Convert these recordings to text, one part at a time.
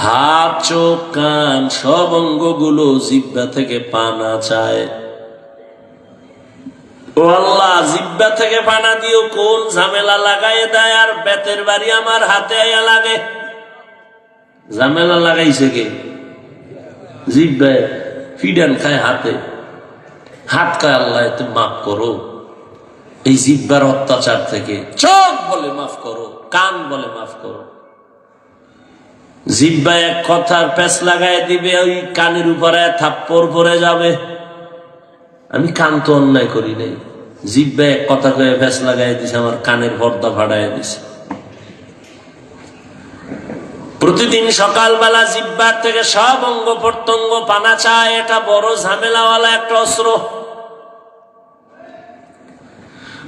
হাত, চোখ, কান সব অঙ্গগুলো জিহ্বা থেকে পানা চায়। ও আল্লাহ, জিহ্বা থেকে পানা দিও কোন ঝামেলা লাগাই দেয়, আর বেতের বাড়ি আমার হাতে আয়া লাগে। ঝামেলা লাগাইছে কে? জিহ্বায় ফিডান খায় হাতে। হাত খায় আল্লাহ তুমি মাফ করো এই জিহ্বার অত্যাচার থেকে। চোখ বলে মাফ করো, কান বলে মাফ করো। জিহ্বা এক কথার প্যাঁচ লাগাই দিবে, ওই কানের উপরে থাপ্পড় পড়ে যাবে। আমি কান তো অন্যায় করি নাই, জিহ্বা এক কথা কয়ে প্যাঁচ লাগাই দিছে, আমার কানের পর্দা ফাড়াই দিছে। প্রতিদিন সকালবেলা জিহ্বার থেকে সব অঙ্গ প্রত্যঙ্গ পানা চায়। এটা বড় ঝামেলাওয়ালা একটা অস্ত্র।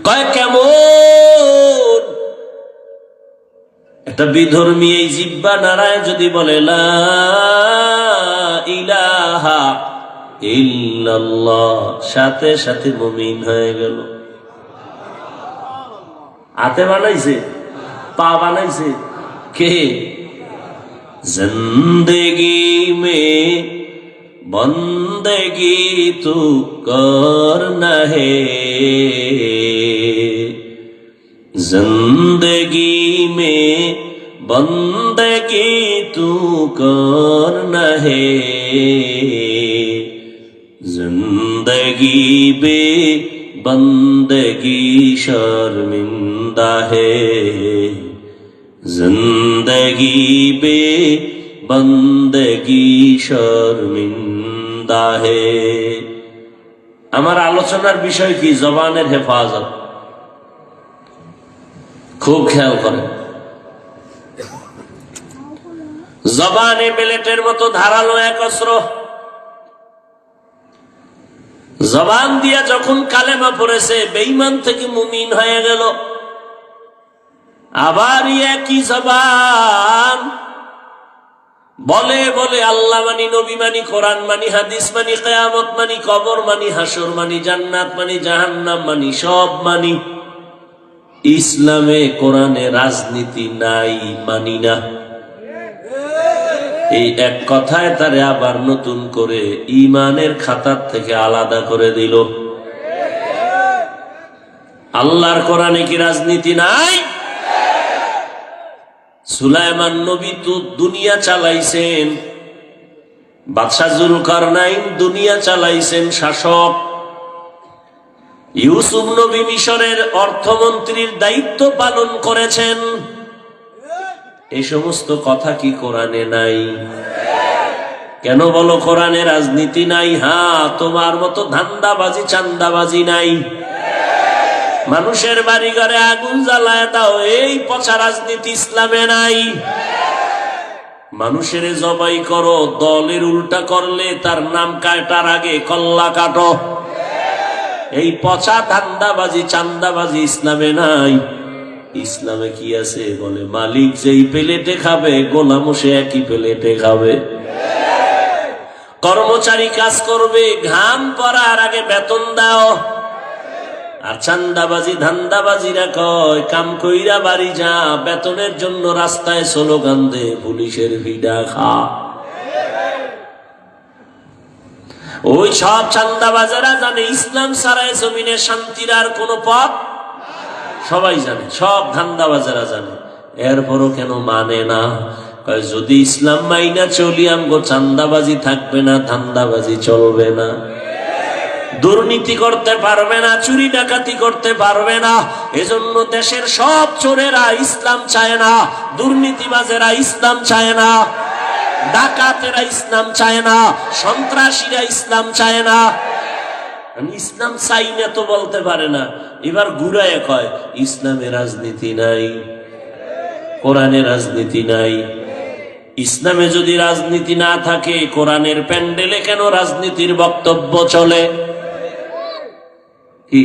কয় কেমন? একটা বিধর্মী এই জিহ্বা নারায় যদি বলে লা ইলাহা ইল্লাল্লাহ, সাথে সাথে মুমিন হয়ে গেল। হাতে বানাইছে, পা বানাইছে কে? जिंदगी में बंदगी तू करना है, जिंदगी में बंदगी तू करना है, जिंदगी बे बंदगी शर्मिंदा है, जिंदगी बे बंदगी शर्मिंदा है। আমার আলোচনার বিষয় কি? জবানের হেফাজত। খুব খেয়াল করেন। জবানে বেলেটের মতো ধারালো এক অস্ত্র। জবান দিয়া যখন কালেমা পড়েছে, বেঈমান থেকে মুমিন হয়ে গেল। আবার একই জবান বলে বলে আল্লাহ মানি, নবী মানি, কোরআন মানি, হাদিস মানি, কিয়ামত মানি, কবর মানি, হাসর মানি, জান্নাত মানি, জাহান্নাম মানি, সব মানি। ইসলামে কোরআনে রাজনীতি নাই, মানি না। এই এক কথায় তারে আবার নতুন করে ঈমানের খাতার থেকে আলাদা করে দিল। আল্লাহর কোরআনে কি রাজনীতি নাই? সুলাইমান নবী তো দুনিয়া চালাইছেন, বাদশাহ জুলকারনাইন দুনিয়া চালাইছেন শাসক, ইউসুফ নবী মিশরের অর্থমন্ত্রীর দায়িত্ব পালন করেছেন। এই সমস্ত কথা কি কোরআনে নাই? কেন বলো কোরআনে রাজনীতি নাই? হ্যাঁ, তোমার মতো ধান্দাবাজি চান্দাবাজি নাই। মানুষের বাড়ি ঘরে আগুন জ্বালায় দাও, এই পচা রাজনীতি ইসলামে নাই। মানুষের জবাই করো, দলের উল্টা করলে তার নাম কাটার আগে কল্লা কাটো, এই পচা ধান্দাবাজি চান্দাবাজি ইসলামে নাই। ইসলামে কি আছে? বলে মালিক যেই প্লেটে খাবে, গোলামও সে একই প্লেটে খাবে। কর্মচারী কাজ করবে, ঘাম পড়ার আগে বেতন দাও। আর চান্দাবাজি ধান্দাবাজিরা কয় কাম কইরা বাড়ি যা, বেতনের জন্য রাস্তায় স্লোগান দে, পুলিশের ভিড়া খা। ওই সব চান্দাবাজারা জানে ইসলাম ছাড়া জমিনে শান্তির আর কোন পথ। সবাই জানে, সব ধান্দাবাজারা জানে, এরপরও কেন মানে না? কয় যদি ইসলাম মাইনা চলি, আমগো চান্দাবাজি থাকবে না, ধান্দাবাজি চলবে না, দুর্নীতি করতে পারবে না, চুরি ডাকাতি করতে পারবে না। এজন্য দেশের সব চোরেরা ইসলাম চায় না, দুর্নীতিবাজেরা ইসলাম চায় না, ডাকাতেরা ইসলাম চায় না, সন্ত্রাসীরা ইসলাম চায় না। ইসলাম চাই না তো বলতে পারে না, এবার ঘুরায় কয় ইসলামে রাজনীতি নাই, কোরআনে রাজনীতি নাই। ইসলামে যদি রাজনীতি না থাকে, কোরআনের প্যান্ডেলে কেন রাজনীতির বক্তব্য চলে? কি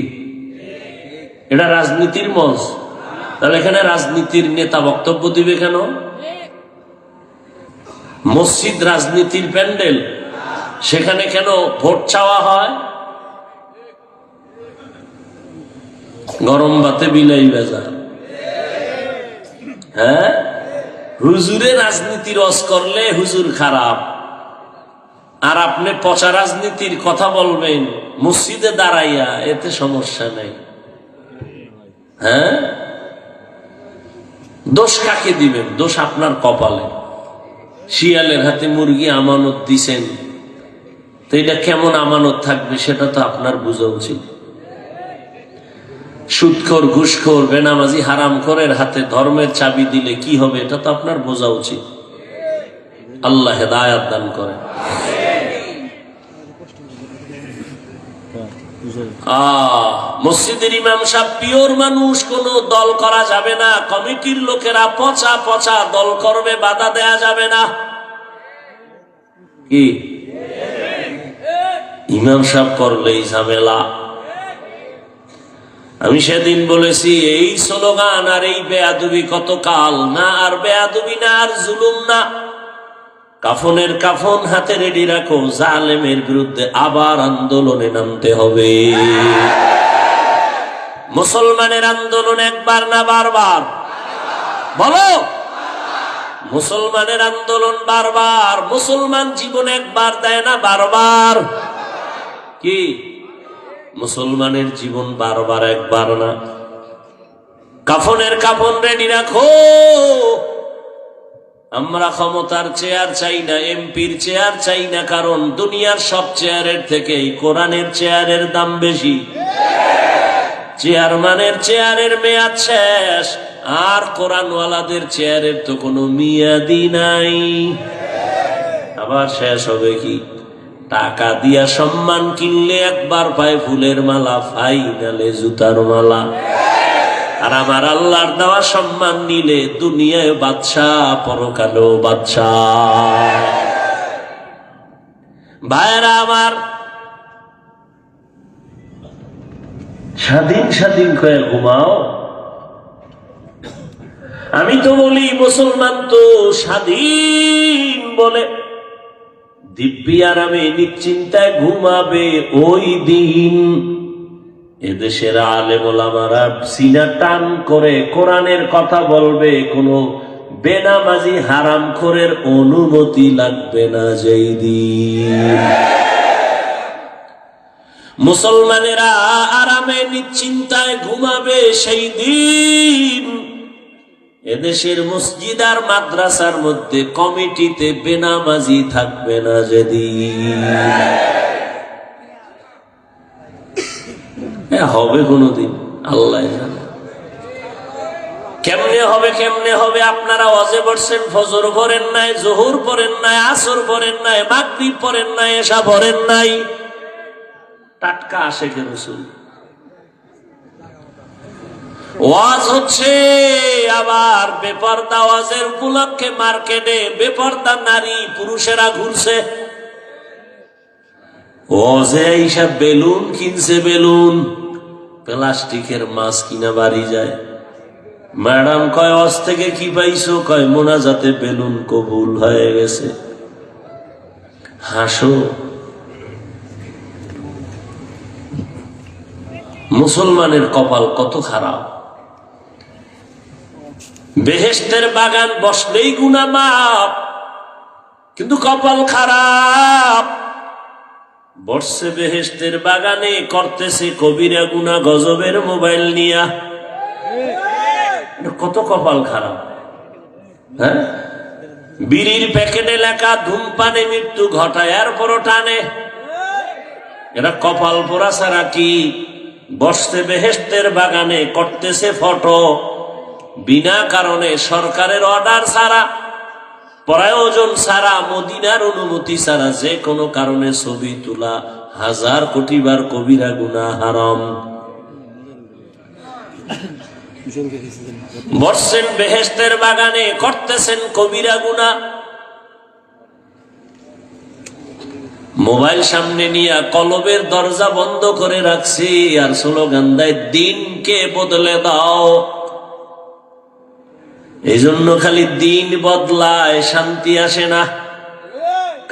এটা রাজনীতির মঞ্চ? তাহলে এখানে রাজনীতির নেতা বক্তব্য দিবে কেন? মসজিদ রাজনীতির প্যান্ডেল, সেখানে কেন ভোট চাওয়া হয়? গরম ভাতে বিলাই ভেজা। হ্যাঁ, হুজুরে রাজনীতি রস করলে হুজুর খারাপ, আর আপনি পচা রাজনীতির কথা বলবেন মসজিদে দাঁড়াইয়া, এতে সমস্যা নাই। হ্যাঁ, দোষ কাকে দিবেন? দোষ আপনার কপালে। শিয়ালের হাতে মুরগি আমানত দিছেন, তো এটা কেমন আমানত থাকবে সেটা তো আপনার বোঝা উচিত। সুদখোর, ঘুষখোর, বেনামাজি, হারামখোরের হাতে ধর্মের চাবি দিলে কি হবে এটা তো আপনার বোঝা উচিত। আল্লাহ হেদায়াত দান করেন। মসজিদের ইমাম সাহেব পিওর মানুষ, কোন দল করা যাবে না। কমিটির লোকেরা পচা পচা দল করবে, বাধা দেয়া যাবে না। কি ইমাম সাহেব করলেই ঝামেলা। আমি সেদিন বলেছি, এই স্লোগান আর এই বেয়াদবি কত কাল না, আর বেয়াদবি না, আর জুলুম না। কাফনের কাফন হাতে রেডি রাখো, জালেমের বিরুদ্ধে আবার আন্দোলনে নামতে হবে। মুসলমানের আন্দোলন একবার না বারবার? বলো, মুসলমানের আন্দোলন বারবার। মুসলমান জীবন একবার দেয় না, বারবার। কি মুসলমানের জীবন বারবার, একবার না। কাফনের কাফন রেডি রাখো। আমরা ক্ষমতার চেয়ার চাই না, এমপির চেয়ার চাই না, কারণ দুনিয়ার সব চেয়ারের থেকে কোরআনের চেয়ারের দাম বেশি। চেয়ারম্যানের চেয়ারের মেয়াদ শেষ, আর কোরআনওয়ালাদের চেয়ারের তো কোনো মেয়াদই নাই। আবার শেষ হবে কি? টাকা দিয়া সম্মান কিনলে একবার পায় ফুলের মালা, ফাইনালে জুতার মালা। আর আমার আল্লাহর দেওয়া সম্মান নিলে দুনিয়ায় বাদশাহ, পরকালেও বাদশাহ। ভাইরা আমার, স্বাধীন স্বাধীন করে ঘুমাও। আমি তো বলি মুসলমান তো স্বাধীন বলে দিব্যি আরামে নিশ্চিন্তায় ঘুমাবে ওই দিন এদেশের আলেম ওলামারা সিনা টান করে কোরআনের কথা বলবে, কোন বেনামাজি হারামখোরের অনুমতি লাগবে না যেই দিন। মুসলমানেরা আরামে নিশ্চিন্তায় ঘুমাবে সেই দিন এদেশের মসজিদ আর মাদ্রাসার মধ্যে কমিটিতে বেনামাজি থাকবে না যেদিন। হবে কোনদিন আল্লাহ জানে। কেমনে হবে, কেমনে হবে? আপনারা ওয়াজে বসছেন, ফজর পড়েন নাই, জোহর পড়েন নাই, আসর পড়েন নাই, মাগরিব পড়েন নাই, এশা পড়েন নাই। টাটকা আশিকে রাসূল ওয়াজ হচ্ছে, আবার বেপরদা ওয়াজের উপলক্ষে মার্কেটে বেপরদা নারী পুরুষেরা ঘুরছে। ওয়াজে আইসা বেলুন কিনছে, বেলুন প্লাস্টিকের মাছ কিনা বাড়ি যায়। ম্যাডাম কয় ওয়াজ থেকে কি পাইছো? কয় মোনাজাতে বেলুন কবুল হয়ে গেছে। হাসো। মুসলমানের কপাল কত খারাপ। বেহেশতের বাগান বসলেই গুনাহ মাপ, কিন্তু কপাল খারাপ। বসছে বেহেশতের বাগানে, করতেছে কবিরা গুনাহ গজবের মোবাইল নিয়া। কত কপাল খারাপ। হ্যাঁ, বিড়ির প্যাকেটে লেখা ধূমপানে মৃত্যু ঘটায়, এরপরও টানে। এরা কপাল পোড়া ছাড়া কি? বসতে বেহেশতের বাগানে, করতেছে ফটো বিনা কারণে, সরকারের অর্ডার ছাড়া, প্রয়োজন ছাড়া, মদিনার অনুমতি ছাড়া যে কোনো কারণে ছবি তোলা 1000 কোটি বার কবিরা গুনাহ, হারাম। বসছেন বেহেশতের বাগানে, করতেছেন কবিরা গুনাহ। মোবাইল সামনে নিয়ে কলবের দরজা বন্ধ করে রাখছি, আর স্লোগান দেয় দিনকে বদলে দাও। এই জন্য খালি দিন বদলায়, শান্তি আসে না।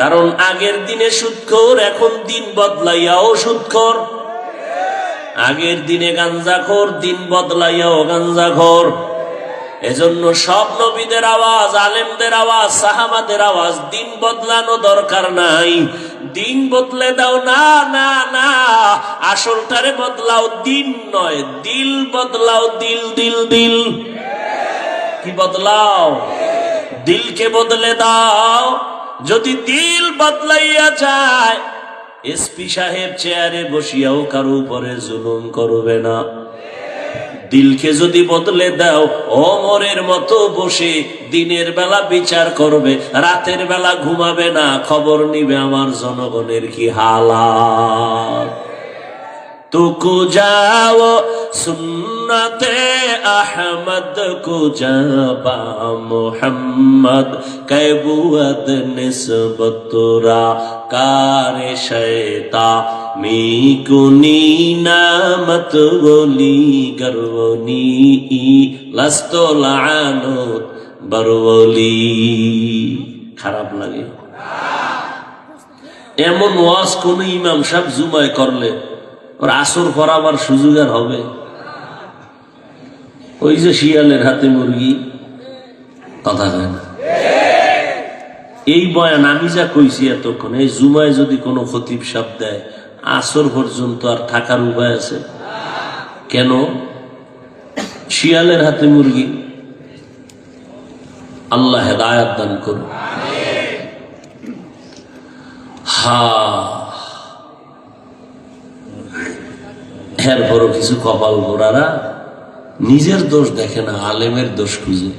কারণ আগের দিনে সুদখোর, এখন দিন বদলাইয়াও সুদখোর। আগের দিনে গাঞ্জাখোর, দিন বদলাইয়াও গাঞ্জাখোর। এজন্য সব নবীদের আওয়াজ, আলেমদের আওয়াজ, সাহাবাদের আওয়াজ, দিন বদলানো দরকার নাই। দিন বদলে দাও না, না না, আসলটারে বদলাও, দিন নয়, দিল বদলাও, দিল দিল দিল। কি বদলাও? দিলকে বদলে দাও। যদি দিল বদলাইয়া যায়, এসপি সাহেব চেয়ারে বসিয়াও কারো উপরে জুলুম করবে না। দিলকে যদি বদলে দাও, ওমরের মতো বসে দিনের বেলা বিচার করবে, রাতের বেলা ঘুমাবে না, খবর নিবে আমার জনগণের কি হালাত। তুকু যাও সুন্নতে আহমদ কো জাবা মোহাম্মদ কবুয়ত নিসবতুরা কারে শয়তা মি কুনি নামত বলি গরবনি লাস্তো লানত বরবলি। খারাপ লাগে এমন ওয়াজ কোন ইমাম সাহেব জুমায় করলে ওর আসর পড়াবার সুযোগ আর হবে? ওই যে শিয়ালের হাতে মুরগি, কথা কয় না। এই বয়ান আমি যা কইছি এতক্ষণ, এই জুমায় যদি কোনো খতিব সাহেব দেয়, আসর পর্যন্ত আর থাকার উপায় আছে? কেন? শিয়ালের হাতে মুরগি। আল্লাহ হেদায়াত দান করুন। এরপরও কিছু কপাল গোড়ারা নিজের দোষ দেখে না, আলেমের দোষ খুঁজে।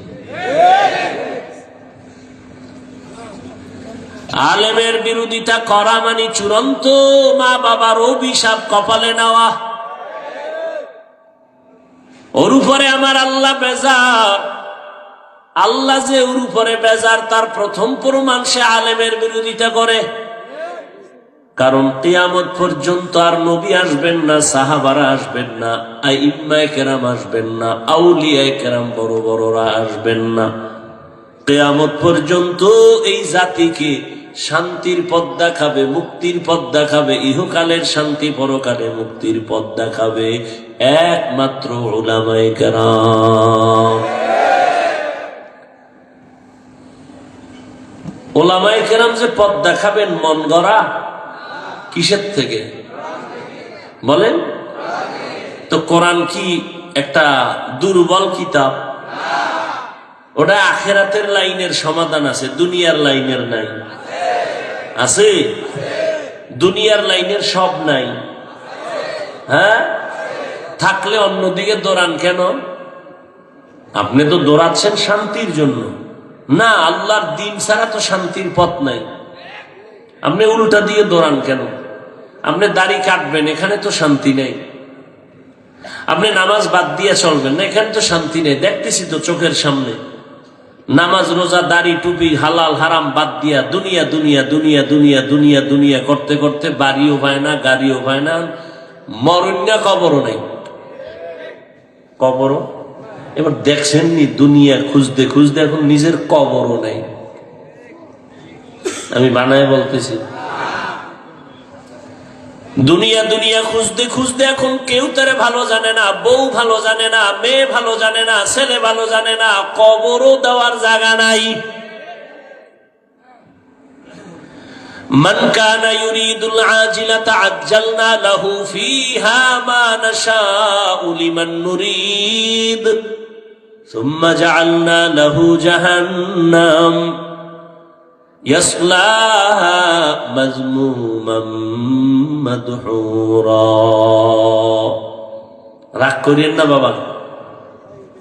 আলেমের বিরোধিতা করা মানে চূড়ান্ত মা বাবার অভিশাপ কপালে নেওয়া। ওর উপরে আমার আল্লাহ বেজার। আল্লাহ যে ওর উপরে বেজার তার প্রথম প্রমাণ, সে আলেমের বিরোধিতা করে। কারণ কিয়ামত পর্যন্ত আর নবী আসবেন না, সাহাবারা আসবেন না, আইম্মায়ে কেরাম আসবেন না, আউলিয়ায়ে কেরাম বড় বড়রা আসবেন না। কিয়ামত পর্যন্ত এই জাতিকে শান্তির পথ দেখাবে, মুক্তির পথ দেখাবে, ইহকালের শান্তি পরকালে মুক্তির পথ দেখাবে একমাত্র উলামায়ে কেরাম। উলামায়ে কেরাম যে পথ দেখাবেন মন গড়া, কিসের থেকে বলেন তো? কোরআন কি একটা দুর্বল কিতাব? ওটা আখিরাতের লাইনের সমাধান আছে, দুনিয়ার লাইনের নাই। আছে? দুনিয়ার লাইনের সব নাই। হ্যাঁ, থাকলে অন্যদিকে দৌড়ান কেন? আপনি তো দৌড়াচ্ছেন শান্তির জন্য না, আল্লাহর দিন ছাড়া তো শান্তির পথ নাই। আপনি উল্টা দিয়ে দৌড়ান কেন? আপনি দাড়ি কাটবেন, এখানে তো শান্তি নেই। আপনি নামাজ বাদ দিয়ে চলবেন না, এখানে তো শান্তি নেই। দেখতেছি তো চোখের সামনে, নামাজ রোজা দাড়ি টুপি হালাল হারাম বাদ দিয়া দুনিয়া দুনিয়া দুনিয়া দুনিয়া দুনিয়া দুনিয়া করতে করতে বাড়িও পায় না, গাড়িও পায় না, মরণ্য কবরও নেই। কবরও এবার দেখছেন নি, দুনিয়া খুঁজতে খুঁজতে এখন নিজের কবরও নেই। আমি বানায় বলতেছি, দুনিয়া দুনিয়া খুঁজতে খুঁজতে এখন কেউ তারে ভালো জানে না, বউ ভালো জানে না, মেয়ে ভালো জানে না, ছেলে ভালো জানে না, কবরও দেওয়ার জায়গা নাই। মান কানা ইউরিদুল আজিলাতা আজ্জালনা লাহু ফিহা মা নাশাউ লিমান নুরিদ সুম্মা জাআলনা লাহু জাহান্নাম ইয়াসলাহা মাযমুমান মাদহুরা। রাগ করিয়েন না বাবা,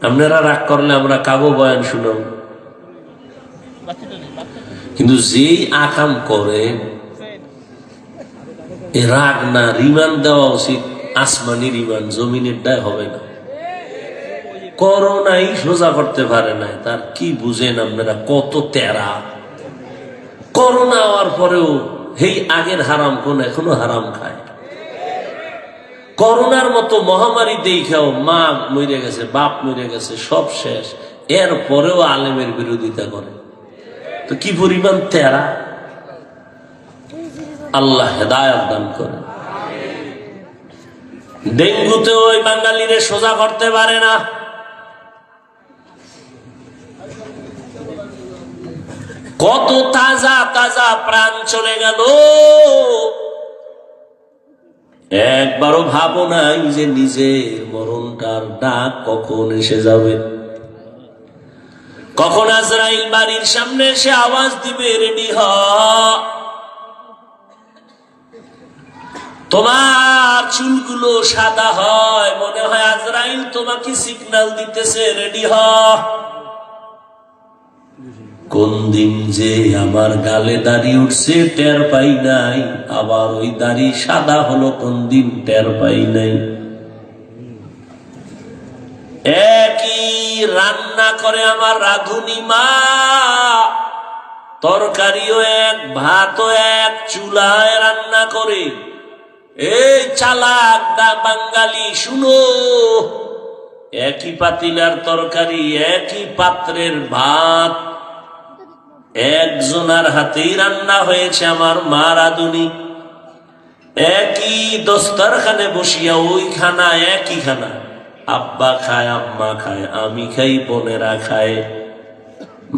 আপনারা রাগ করলে আমরা কাবো বয়ান শুনাব। কিন্তু যেই আকাম করে এ রাগ না, রিমান্ড দেওয়া উচিত, আসমানি রিমান্ড, জমিনের দায় হবে না। করোনাই সোজা করতে পারে না, তার কি বুঝেন আপনারা? কত তেরা! করোনা হওয়ার পরেও হেই আগের হারাম কোন এখনো হারাম খায়। করোনার মতো মহামারী দেখাও মা মরে গেছে, বাপ মরে গেছে, সব শেষ, এর পরেও আলেমের বিরোধিতা করে। তো কি পরিমাণ তেরা! আল্লাহ হেদায়াত দান করে। ডেঙ্গুতে ওই বাঙালিরে সোজা করতে পারে না, কত তাজা তাজা প্রাণ চলে গেল। একবারও ভাবো নাই যে নিজের মরণটার ডাক কখন এসে যাবে, কখন আজরাইল বাড়ির সামনে এসে আওয়াজ দিবে, রেডি হ। তোমার চুলগুলো সাদা হয়, মনে হয় আজরাইল তোমাকে সিগন্যাল দিতেছে, রেডি হ। কোন দিন যে আমার গালে দাড়ি উঠছে টের পাই নাই, আবার ওই দাড়ি সাদা হলো কোন দিন টের পাই নাই। একই রান্না করে আমার রাঁধুনি মা, তরকারিও এক, ভাতও এক, চুলায় রান্না করে। এই চালাক বাঙালি শুনো, একই পাতিলার তরকারি, একই পাত্রের ভাত, একজনার হাতেই রান্না হয়েছে আমার মা রাঁধুনি। একই দস্তরখানে বসিয়া ওই খানা, একই খানা, আব্বা খায়, আম্মা খায়, আমি খাই, বোনেরা খায়।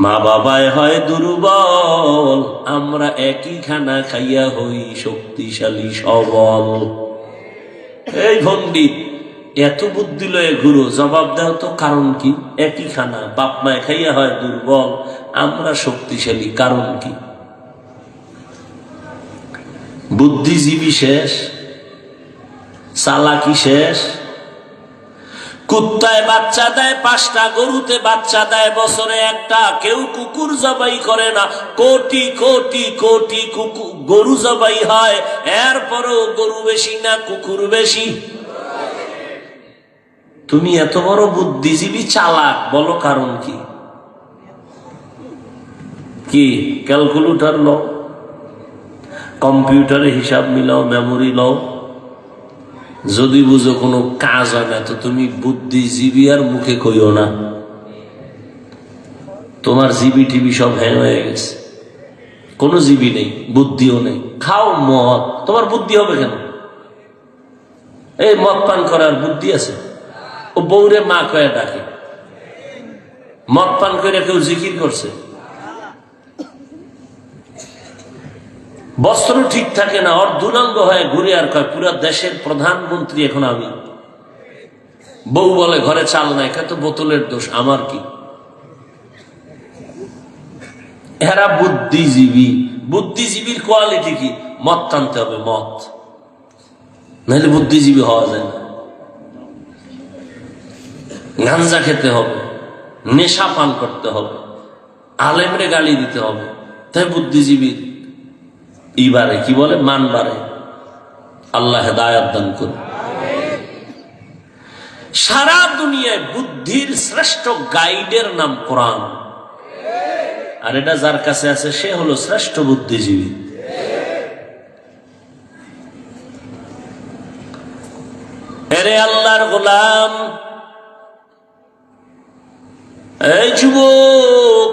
মা বাবায় হয় দুর্বল, আমরা একই খানা খাইয়া হই শক্তিশালী সবল। এই ভন্ডিত, এত বুদ্ধি লয়ে ঘুরো, জবাব দাও তো কারণ কি? একই খানা, বাপ মায় খাইয়া হয় দুর্বল, আমরা শক্তিশালী, কারণ কি? বুদ্ধিজীবী শেষ, চালাকি শেষ। কুত্তায় বাচ্চা দেয় 5টা, গরুতে বাচ্চা দেয় বছরে একটা। কেউ কুকুর জবাই করে না, কোটি কোটি কোটি গরু জবাই হয়, এরপরও গরু বেশি না কুকুর বেশি? তুমি এত বড় বুদ্ধিজীবী চালাক, বলো কারণ কি? কি ক্যালকুলেটর লও, কম্পিউটারে হিসাব মিলাও, মেমোরি লও, যদি বুঝো কোনো কাজ হয় না তো তুমি বুদ্ধিজীবী আর মুখে কইও না। তোমার জিবি টিভি সব হ্যাং হয়ে গেছে, কোনো জিবি নেই, বুদ্ধিও নেই। খাও মদ, তোমার বুদ্ধি হবে কেন? এই মদ পান করার বুদ্ধি আছে? ও বউরে মা কয়ে ডাকে, মদ পান করে কেউ জিকির করছে? বস্ত্র ঠিক থাকে না, অর্ধুনাঙ্গ হয়ে ঘুরে আর কয় পুরা দেশের প্রধানমন্ত্রী এখন আমি। বউ বলে ঘরে চাল নাই, কত বোতলের দোষ, আমার কি? এরা বুদ্ধিজীবী। বুদ্ধিজীবীর কোয়ালিটি কি? মদ টানতে হবে, মদ, নাহলে বুদ্ধিজীবী হওয়া যায় না। গাঞ্জা খেতে হবে, নেশা পান করতে হবে, আলেমরে গালি দিতে হবে, তাই বুদ্ধিজীবী ইবারে কি বলে, মান বাড়ে। আল্লাহ হেদায়াত দান করুন। সারা দুনিয়ায় বুদ্ধির শ্রেষ্ঠ গাইডের নাম কোরআন, আর এটা যার কাছে আছে সে হলো শ্রেষ্ঠ বুদ্ধিজীবী। এরে আল্লাহর গোলাম, এই যুবক,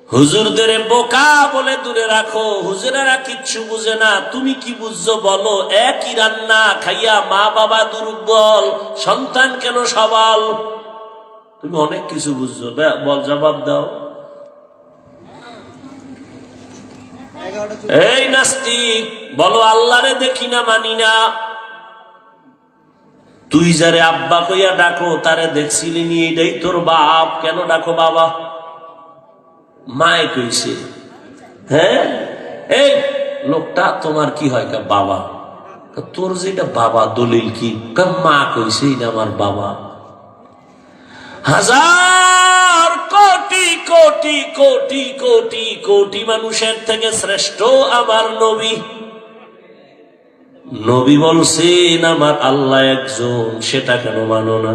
হুজুরদের বোকা বলে দূরে রাখো, হুজুরেরা কিচ্ছু বুঝে না। তুমি কি বুঝছো বলো? একই রান্না খাইয়া মা বাবা দুর্বল, সন্তান কেন সবল? তুমি অনেক কিছু বুঝছো, বল, জবাব দাও। এই নাস্তিক, বলো আল্লাহরে দেখি না, মানি না। তুই যারে আব্বা কইয়া ডাকো তারে দেখছিলি নি? এটাই তোর বাপ, কেন ডাকো বাবা? মায়ে কইছে। হ্যাঁ, এই লোকটা তোমার কি হয়? বাবা। তোর যেটা বাবা, দলিল কি? মা কইছে এটা আমার বাবা। হাজার কোটি কোটি কোটি কোটি কোটি মানুষের থেকে শ্রেষ্ঠ আমার নবী। নবী বলছেন আমার আল্লাহ একজন, সেটা কেন মানো না?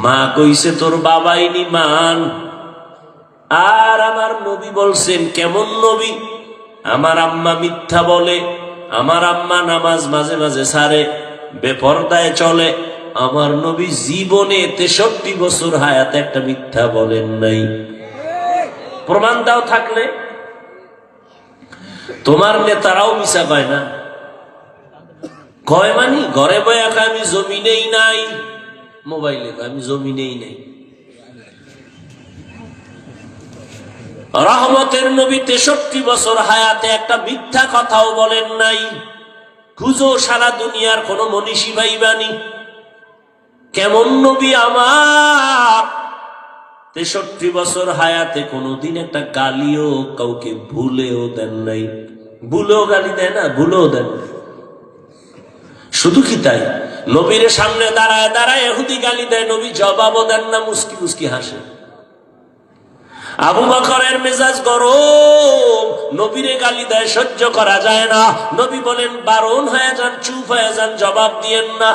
মা কইছে তোর বাবাই নি, মান। আর আমার নবী বলছেন, কেমন নবী? আমার আম্মা মিথ্যা বলে, আমার আম্মা নামাজ মাঝে মাঝে ছাড়ে, বেপরদায় চলে। আমার নবী জীবনে 63 বছর হায়াতে একটা মিথ্যা বলেন নাই। প্রমাণ দাও থাকলে। তোমার নেতারাও মিশা কয় না, কয় মানি ঘরে বয়ে আমি জমিনেই নাই, মোবাইলে আমি জমিনেই নাই। রহমতের নবী 63 বছর হায়াতে একটা মিথ্যা কথাও বলেন নাই। খুঁজো সারা দুনিয়ার কোন মনীষী ভাইবানি, কেমন নবী আমার 63 বছর হায়াতে কোনদিন একটা গালিও কাউকে ভুলেও দেন নাই। ভুলেও গালি দেয় না, ভুলেও দেন। শুধু কি তাই, নবীর সামনে দাঁড়ায় দাঁড়ায় ইহুদি গালি দেয়, নবী জবাবও দেন না, মুস্কি মুস্কি হাসে। আবু বকরের মেজাজ গরম, নবীরে গালি দেয়, সহ্য করা যায় না। নবী বলেন বারণ হয়ে যান, চুপ হয়ে যান, জবাব দিয়েন না।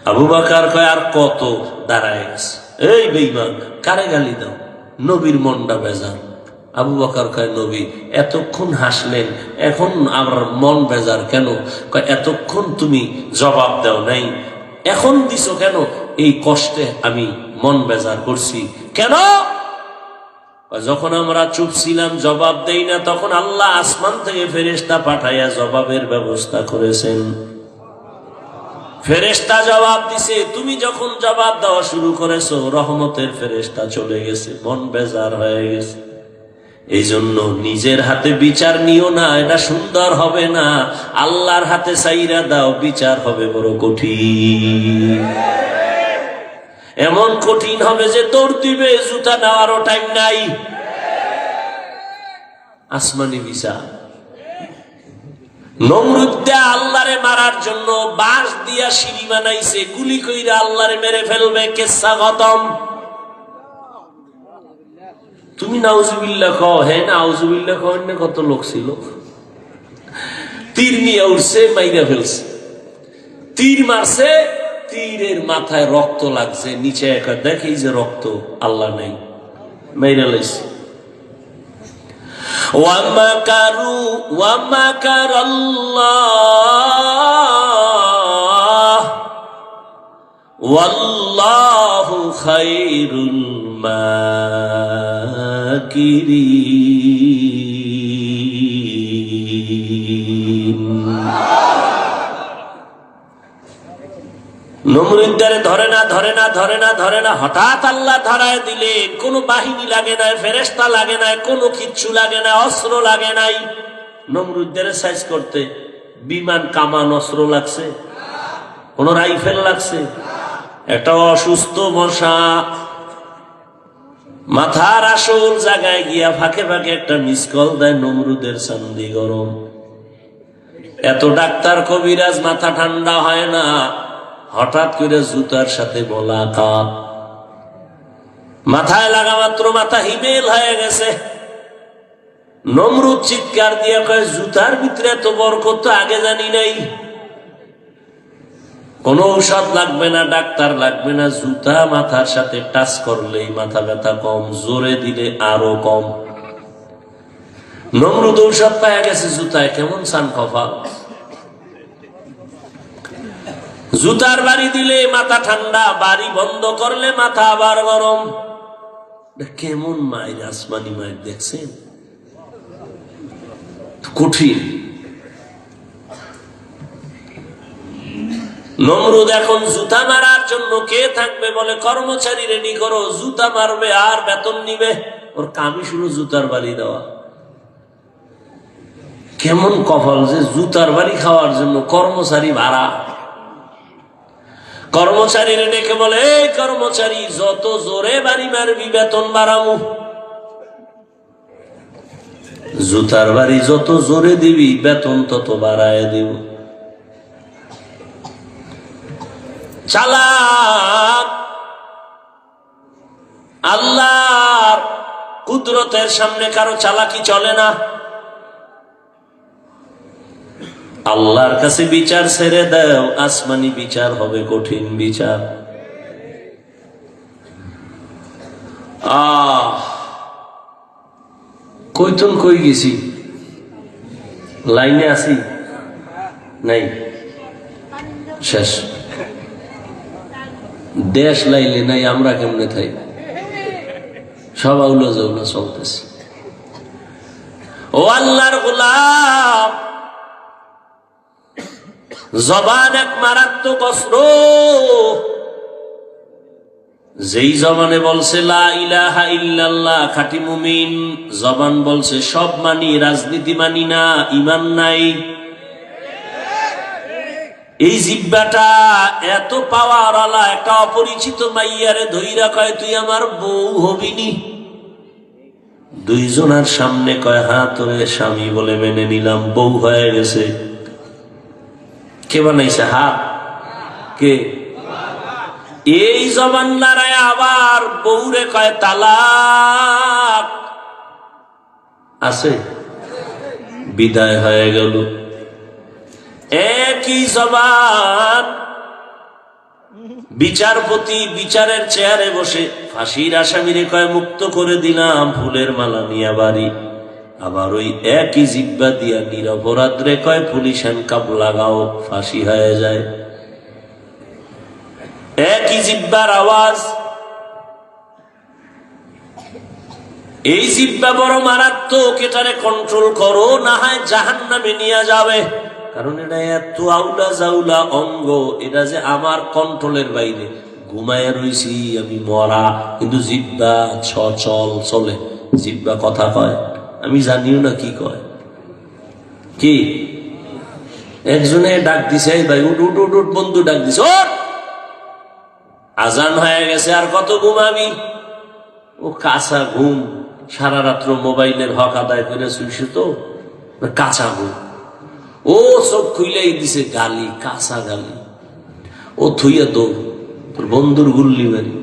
আবু বকর কয় আর কত, দাঁড়ায় গেছে। এই বেঈমান, কারে গালি দাও? নবীর মনটা বেজার। আবু বকর কয় নবী এতক্ষণ হাসলেন, এখন আমার মন বেজার কেন? কয় এতক্ষণ তুমি জবাব দাও নাই, এখন দিছো কেন? এই কষ্টে আমি মন বেজার করছি। কেন? যখন আমরা চুপ ছিলাম, জবাব দেই না, তখন আল্লাহ আসমান থেকে ফেরেশতা পাঠাইয়া জবাবের ব্যবস্থা করেছেন। ফেরেশতা জবাব দিছে, তুমি যখন জবাব দেওয়া শুরু করেছো, রহমতের ফেরেশতা চলে গেছে, মন বেজার হয়ে গেছে। এই জন্য নিজের হাতে বিচার নিও না, এটা সুন্দর হবে না। আল্লাহর হাতে চাইরা দাও, বিচার হবে বড় কঠিন। এমন কঠিন হবে যে দৌড় দিবে, জুতা নেওয়ারও টাইম নাই। আসমানি বিচার। নমরুদ আল্লাহরে মারার জন্য বাঁশ দিয়া সিঁড়ি বানাইছে, গুলি কইরা আল্লাহরে মেরে ফেলবে, কেসা খতম। তুমি নাউজুবিল্লাহ কও, হ্যাঁ নাউজুবিল্লাহ কও, কত লোক ছিল। তীর নিয়ে উঠছে, মাইরা ফেলছে। তীর মারছে, তীরের মাথায় রক্ত লাগছে, নিচে একা দেখে যে রক্ত, আল্লাহ নাই, মাইরা লাইছে। ওয়ামাকারু ওয়ামাকারাল্লাহ ওয়াল্লাহু খায়রুল মাকিরিন। নমরুদ্দারে ধরে না ধরে না ধরে না ধরে না, হঠাৎ আল্লাহ ধরায় দিলেন। কোনো বাহিনী লাগে নাই, ফেরেশতা লাগে নাই, কোনো কিচ্ছু লাগে না, অস্ত্র লাগে নাই। নমরুদ্দারে সাইজ করতে বিমান, কামান, অস্ত্র লাগছে? কোন রাইফেল লাগছে? একটা অসুস্থ মশা মাথার আসল জায়গায় গিয়া ফাঁকে ফাঁকে একটা মিস কল দেয়, নমরুদের চান্দি গরম। এত ডাক্তার কবিরাজ, মাথা ঠান্ডা হয় না। হঠাৎ করে জুতার সাথে মোলাকাত, মাথায় লাগা মাত্র মাথা হিমেল হয়ে গেছে। নমরুদ চিৎকার দিয়া কয়, জুতার ভিতরে এত বরকত তো আগে জানি নাই। কোন ঔষধ লাগবে না, ডাক্তার লাগবে না, জুতা মাথার সাথে টাচ করলেই মাথা ব্যথা কম, জোরে দিলে আরো কম। নমরুদ ঔষধ পাওয়া গেছে জুতায়, কেমন সান কপাল। জুতার বাড়ি দিলে মাথা ঠান্ডা, বাড়ি বন্ধ করলে মাথা আবার গরম। কেমন মায়ের, আসমানি মায়ের দেখছেন, কঠিন। নমরুদ এখন জুতা মারার জন্য কে থাকবে বলে, কর্মচারী রেডি করো, জুতা মারবে আর বেতন নিবে। ওর কামই শুরু জুতার বাড়ি দেওয়া। কেমন কপাল যে জুতার বাড়ি খাওয়ার জন্য কর্মচারী ভাড়া। কর্মচারী ডেকে বলে, এই কর্মচারী, যত জোরে বাড়ি মারবি বেতন বাড়াবো। জুতার বাড়ি যত জোরে দিবি বেতন তত বাড়ায় দিব। চালাক। আল্লাহর কুদরতের সামনে কারো চালাকি চলে না। আল্লাহর কাছে বিচার ছেড়ে দাও, আসমানি বিচার হবে কঠিন বিচার। কইতুন কই গেছি, লাইনে আছি নাই, শেষ। দেশ লাইলে নাই, আমরা কেমনে থাই, সব আউলা জাউলা চলতেছে। ও আল্লাহর গোলাম, জবান এক মারাত্মক অস্ত্র। যেই জবানে বলছে লা ইলাহা ইল্লাল্লাহ খাঁটি মুমিন, জবান বলছে সব মানি, রাজনীতি মানি না, ঈমান নাই। এই জিহ্বাটা এত পাওয়ার আলা, একটা অপরিচিত মাইয়ারে ধইরা কয় তুই আমার বউ হবিনি। দুইজনের সামনে কয় হ্যাঁ তোরে স্বামী বলে মেনে নিলাম, বউ হয়ে গেছে। কে বানাইছে? হাত কে? এই জবান লড়ায় আবার বউরে কয় তালাক। আছে? বিদায় হয়ে গেল। একই জবান বিচারপতি বিচারের চেয়ারে বসে ফাঁসির আসামিরে কয় মুক্ত করে দিলাম, ফুলের মালা নিয়া বাড়ি। আবার ওই একই জিহ্বা দিয়া নিরপরাধরে কয় পুলিশ হ্যান্ডকাপ লাগাও, ফাঁসি হয়ে যায়। একই জিহ্বার আওয়াজ। এই জিহ্বা বড় মারাত্মক, এটারে কন্ট্রোল করো, না হয় জাহান্নামে নিয়ে যাবে। কারণ এটা এত আউলা জাউলা অঙ্গ, এটা যে আমার কন্ট্রোলের বাইরে। ঘুমায় রইছি আমি মরা, কিন্তু জিহ্বা চল চলে, জিহ্বা কথা কয়, আমি জানিও না কি কয়। কি একজনে ডাক দিছে, ভাই উঠ উঠ উঠ উঠ, বন্ধু ডাক দিছে, ওঠ আজান হয়ে গেছে, আর কত ঘুমাবি? ও কাঁচা ঘুম, সারা রাত্র মোবাইলের হক আদায় করে শুইছে তো, কাঁচা ঘুম। ও চোখ খুইলেই দিছে গালি, কাঁচা গালি। ও থুইয়া দৌড়, তোর বন্ধুর গুল্লি মারি।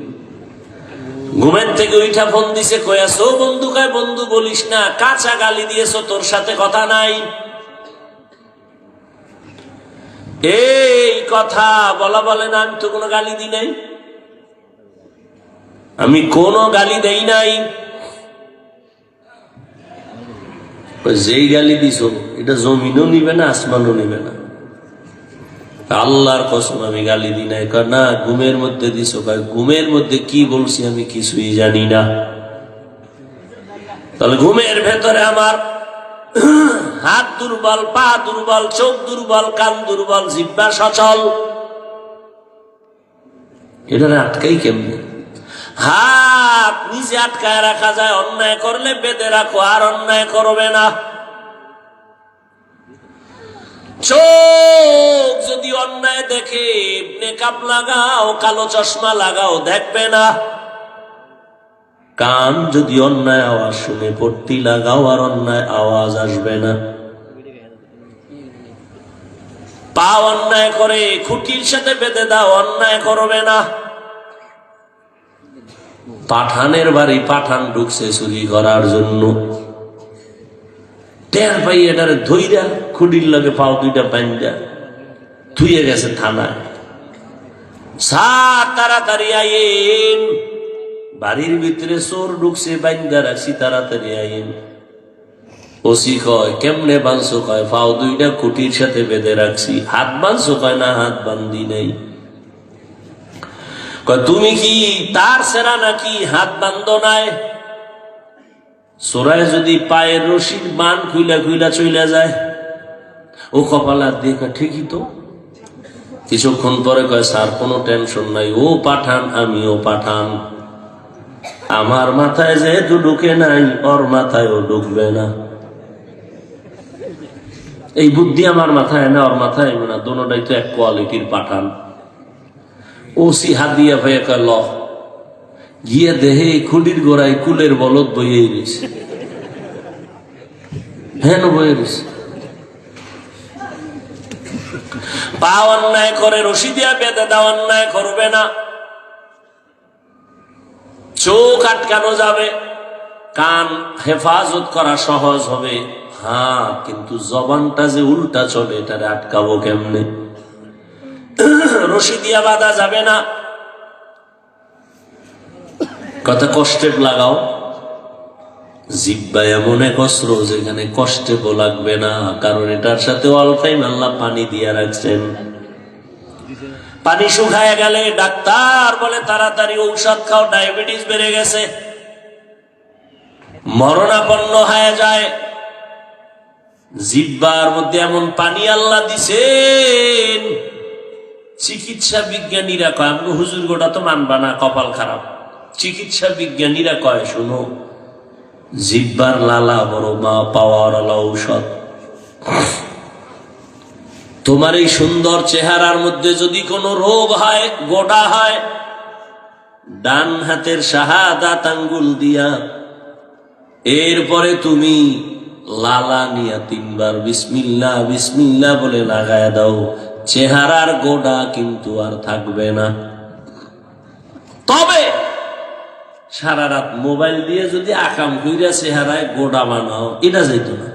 ঘুমের থেকে উঠা ফোন দিছে, কয়াছো বন্ধু? কয় বন্ধু বলিস না, কাঁচা গালি দিয়েছ, তোর সাথে কথা নাই। এই কথা বলা বলে না, আমি তো কোনো গালি দিই নাই, আমি কোনো গালি দেই নাই। যেই গালি দিছ এটা জমিনও নিবে না, আসমানও নিবে না। আল্লাহর কসম আমি গালি দিই নাই। না ঘুমের মধ্যে দিছ। ঘুমের মধ্যে কি বলছি আমি কিছুই জানি না। তাহলে ঘুমের ভেতরে আমার হাত দুর্বল, পা দুর্বল, চোখ দুর্বল, কান দুর্বল, জিহ্বা সচল, এটা আটকাই কেমনে? হাত নিজে আটকায় রাখা যায়, অন্যায় করলে বেঁধে রাখো, আর অন্যায় করবে না। চোখ যদি অন্যায় দেখে মেকআপ লাগাও, কালো চশমা লাগাও, দেখবে না। কান যদি অন্যায় আওয়াজ শুনে পট্টি লাগাও, আর অন্যায় আওয়াজ আসবে না। পা অন্যায় করে খুঁটির সাথে বেঁধে দাও, অন্যায় করবে না। পাঠানের বাড়ি পাঠান ঢুকছে চুরি করার জন্য, টের পাই এটারে ধইরা খুঁটির লগে পাও দুইটা বান্ধা ধুয়ে গেছে থানায়। স্যার তাড়াতাড়ি আইন, বাড়ির ভিতরে চোর ঢুকছে, বান্ধা রাখছি, তাড়াতাড়ি আইন। ওসি কয় কেমনে বাঁধছো? কয় পাও দুইটা খুঁটির সাথে বেঁধে রাখছি। হাত বাঁধছো? কয় না হাত বান্ধি নাই। কয় তুমি কি তার সেরা নাকি হাত বান্ধ নাই? চোরায় যদি পায়ের রশির বান খুইলা খুইলা চইলা যায়, ও কপালার দিয়ে ঠিকই তো। কিছুক্ষণ পরে কয় স্যার কোনো টেনশন নাই, ও পাঠান আমিও পাঠান, আমার মাথায় যেহেতু ঢুকে নাই ওর মাথায়ও ঢুকবে না। এই বুদ্ধি আমার মাথায় না, ওর মাথায় না, দোনোটাই তো এক কোয়ালিটির পাঠান। ওসি হাত দিয়া ভাইয়া কয় ল, গিয়ে দেহে খুলির গোড়ায় কুলের বলদ বইয়ে গেছে। হেন বইয়ে গেছে। পা অন্যায় করে রশি দিয়া বেঁধে দাও, অন্যায় করবে না। চোখ আটকানো যাবে, কান হেফাজত করা সহজ হবে, হ্যাঁ, কিন্তু জবানটা যে উল্টা চলে এটারে আটকাবো কেমনে? রশি দিয়া বাঁধা যাবে না। কথা কষ্টে লাগাও। জিহ্বা এমন এক অস্ত্র যেখানে কষ্টে লাগবে না, কারণ এটার সাথে অল টাইম আল্লাহ পানি দিয়ে রাখছেন। পানি শুকায় গেলে ডাক্তার বলে তাড়াতাড়ি ঔষধ খাও, ডায়াবেটিস বেড়ে গেছে, মরণাপন্ন হয়ে যায়। জিহ্বার মধ্যে এমন পানি আল্লাহ দিছেন চিকিৎসা বিজ্ঞানীরা কয়, আমি হুজুর গোটা তো মানবা না, কপাল খারাপ। চিকিৎসা বিজ্ঞানীরা কয়, শুনো, জিব্বার লালা বড় মা পাওয়ার ঔষধ। তোমার এই সুন্দর চেহারার মধ্যে যদি কোনো রোগ হয়, গোটা হয়, ডান হাতের শাহাদাত আঙ্গুল দিয়া এরপরে তুমি লালা নিয়া 3 বার বিসমিল্লাহ বিসমিল্লাহ বলে লাগায় দাও, চেহারার গোড়া কিন্তু আর থাকবে না। তবে সারা রাত মোবাইল দিয়ে যদি আকাম কইরা চেহারায় গোড়া বানাও, এটা যাইতো না।